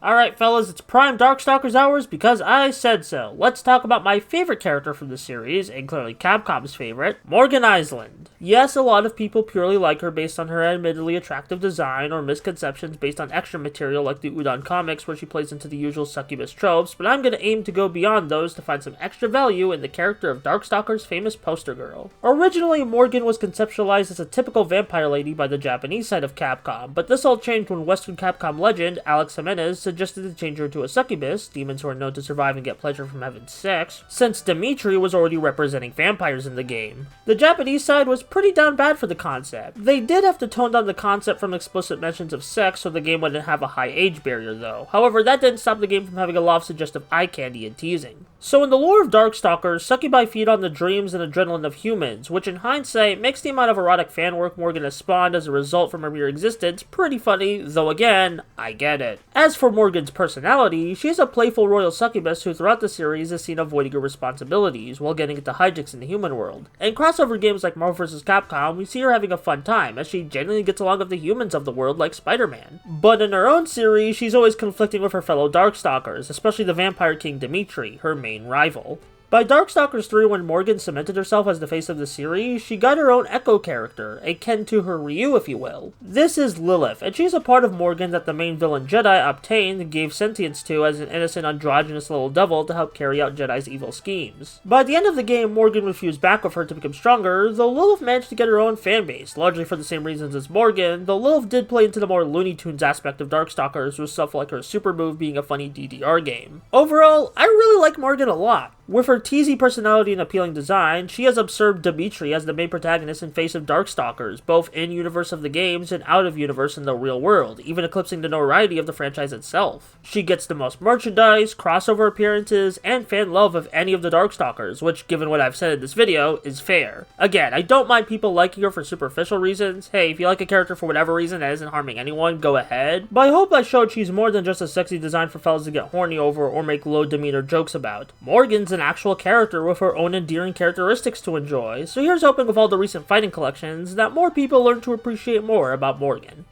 Alright fellas, it's prime Darkstalkers hours because I said so. Let's talk about my favorite character from the series, and clearly Capcom's favorite, Morrigan Aensland. Yes, a lot of people purely like her based on her admittedly attractive design, or misconceptions based on extra material like the Udon comics where she plays into the usual succubus tropes, but I'm gonna aim to go beyond those to find some extra value in the character of Darkstalkers' famous poster girl. Originally, Morrigan was conceptualized as a typical vampire lady by the Japanese side of Capcom, but this all changed when Western Capcom legend Alex Jimenez suggested to change her to a succubus, demons who are known to survive and get pleasure from having sex, since Dimitri was already representing vampires in the game. The Japanese side was pretty down bad for the concept. They did have to tone down the concept from explicit mentions of sex so the game wouldn't have a high age barrier though. However, that didn't stop the game from having a lot of suggestive eye candy and teasing. So in the lore of Darkstalkers, succubi feed on the dreams and adrenaline of humans, which in hindsight makes the amount of erotic fan work Morrigan has spawned as a result from her mere existence pretty funny, though again, I get it. As for Morrigan's personality, she's a playful royal succubus who throughout the series is seen avoiding her responsibilities while getting into hijinks in the human world. In crossover games like Marvel vs. Capcom, we see her having a fun time as she genuinely gets along with the humans of the world like Spider-Man. But in her own series, she's always conflicting with her fellow Darkstalkers, especially the Vampire King Dimitri, her main rival. By Darkstalkers 3, when Morrigan cemented herself as the face of the series, she got her own Echo character, akin to her Ryu if you will. This is Lilith, and she's a part of Morrigan that the main villain Jedi obtained and gave sentience to as an innocent androgynous little devil to help carry out Jedi's evil schemes. By the end of the game, Morrigan would fuse back with her to become stronger, though Lilith managed to get her own fanbase, largely for the same reasons as Morrigan, though Lilith did play into the more Looney Tunes aspect of Darkstalkers with stuff like her super move being a funny DDR game. Overall, I really like Morrigan a lot. With her teasy personality and appealing design, she has usurped Dimitri as the main protagonist and face of Darkstalkers, both in-universe of the games and out-of-universe in the real world, even eclipsing the notoriety of the franchise itself. She gets the most merchandise, crossover appearances, and fan love of any of the Darkstalkers, which, given what I've said in this video, is fair. Again, I don't mind people liking her for superficial reasons. Hey, if you like a character for whatever reason that isn't harming anyone, go ahead. But I hope I showed she's more than just a sexy design for fellas to get horny over or make low demeanor jokes about. Morrigan's an actual character with her own endearing characteristics to enjoy, so here's hoping with all the recent fighting collections that more people learn to appreciate more about Morrigan.